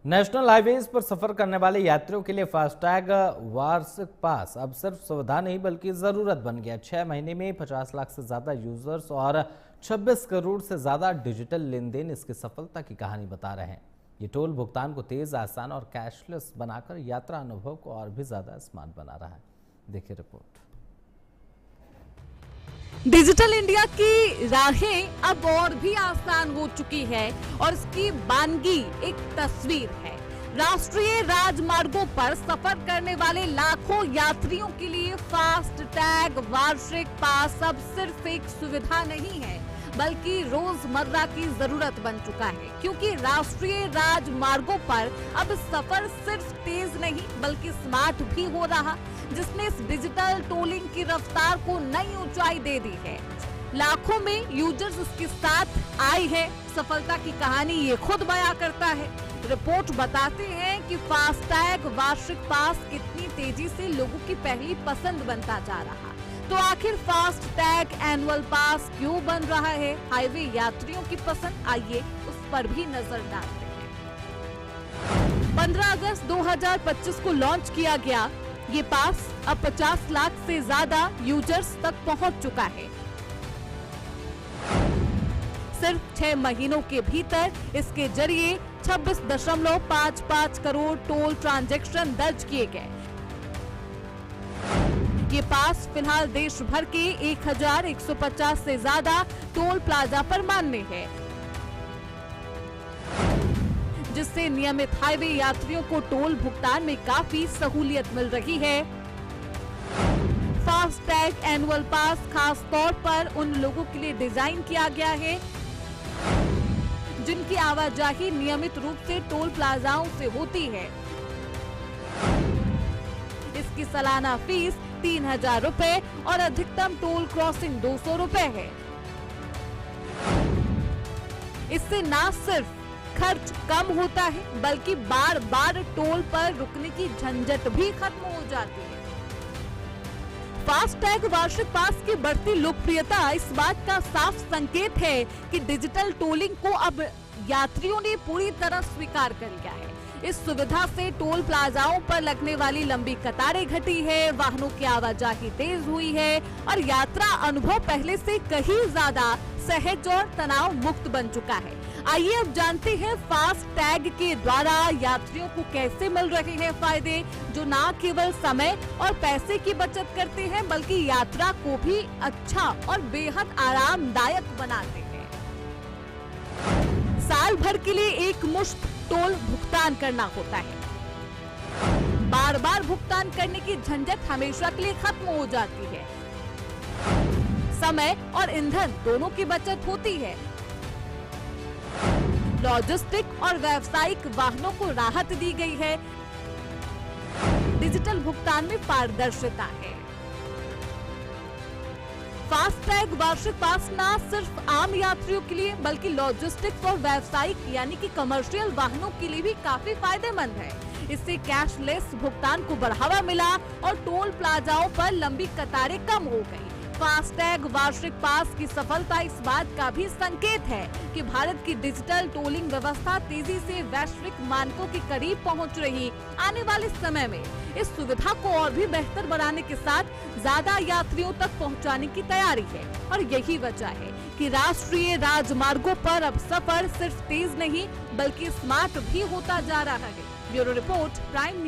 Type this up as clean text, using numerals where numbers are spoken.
National highways पर सफर करने वाले यात्रियों के लिए फास्टैग वार्षिक पास अब सिर्फ सुविधा नहीं बल्कि जरूरत बन गया। 6 महीने में 50 लाख से ज्यादा यूजर्स और 26 करोड़ से ज्यादा डिजिटल लेन देन इसकी सफलता की कहानी बता रहे हैं। ये टोल भुगतान को तेज, आसान और कैशलेस बनाकर यात्रा अनुभव को और भी ज्यादा स्मार्ट बना रहा है। देखिए रिपोर्ट। डिजिटल इंडिया की राहें अब और भी आसान हो चुकी है और इसकी बानगी एक तस्वीर है। राष्ट्रीय राजमार्गों पर सफर करने वाले लाखों यात्रियों के लिए फास्ट टैग वार्षिक पास अब सिर्फ एक सुविधा नहीं है बल्कि रोजमर्रा की जरूरत बन चुका है, क्योंकि राष्ट्रीय राजमार्गों पर अब सफर सिर्फ तेज नहीं बल्कि स्मार्ट भी हो रहा, जिसने इस डिजिटल टोलिंग की रफ्तार को नई ऊंचाई दे दी है। लाखों में यूजर्स इसके साथ आए हैं। सफलता की कहानी ये खुद बयां करता है। रिपोर्ट बताते हैं कि फास्टैग वार्षिक पास कितनी तेजी से लोगों की पहली पसंद बनता जा रहा। तो आखिर फास्टैग एनुअल पास क्यों बन रहा है हाईवे यात्रियों की पसंद, आइए उस पर भी नजर डालते हैं। 15 अगस्त 2025 को लॉन्च किया गया ये पास अब 50 लाख से ज्यादा यूजर्स तक पहुंच चुका है। सिर्फ 6 महीनों के भीतर इसके जरिए 26.55 करोड़ टोल ट्रांजैक्शन दर्ज किए गए। ये पास फिलहाल देश भर के 1150 से ज्यादा टोल प्लाजा पर मान्य है, जिससे नियमित हाईवे यात्रियों को टोल भुगतान में काफी सहूलियत मिल रही है। फास्टैग एनुअल पास खास तौर पर उन लोगों के लिए डिजाइन किया गया है जिनकी आवाजाही नियमित रूप से टोल प्लाजाओं से होती है। इसकी सालाना फीस 3000 रुपए और अधिकतम टोल क्रॉसिंग 200 रुपए है। इससे न सिर्फ खर्च कम होता है बल्कि बार बार टोल पर रुकने की झंझट भी खत्म हो जाती है। फास्टैग वार्षिक पास की बढ़ती लोकप्रियता इस बात का साफ संकेत है कि डिजिटल टोलिंग को अब यात्रियों ने पूरी तरह स्वीकार कर लिया है। इस सुविधा से टोल प्लाजाओं पर लगने वाली लंबी कतारें घटी है, वाहनों की आवाजाही तेज हुई है और यात्रा अनुभव पहले से कहीं ज्यादा सहज और तनाव मुक्त बन चुका है। आइए अब जानते हैं फास्टैग के द्वारा यात्रियों को कैसे मिल रहे हैं फायदे, जो न केवल समय और पैसे की बचत करते हैं बल्कि यात्रा को भी अच्छा और बेहद आरामदायक बनाते हैं। साल भर के लिए एक मुश्त टोल भुगतान करना होता है। बार बार भुगतान करने की झंझट हमेशा के लिए खत्म हो जाती है। समय और ईंधन दोनों की बचत होती है। लॉजिस्टिक और व्यावसायिक वाहनों को राहत दी गई है। डिजिटल भुगतान में पारदर्शिता है। फास्टैग वार्षिक पास न सिर्फ आम यात्रियों के लिए बल्कि लॉजिस्टिक्स और व्यावसायिक यानी कि कमर्शियल वाहनों के लिए भी काफी फायदेमंद है। इससे कैशलेस भुगतान को बढ़ावा मिला और टोल प्लाजाओं पर लंबी कतारें कम हो गई। फास्टैग वार्षिक पास की सफलता इस बात का भी संकेत है कि भारत की डिजिटल टोलिंग व्यवस्था तेजी से वैश्विक मानकों के करीब पहुंच रही। आने वाले समय में इस सुविधा को और भी बेहतर बनाने के साथ ज्यादा यात्रियों तक पहुंचाने की तैयारी है और यही वजह है कि राष्ट्रीय राजमार्गों पर अब सफर सिर्फ तेज नहीं बल्कि स्मार्ट भी होता जा रहा है। Bureau report, prime.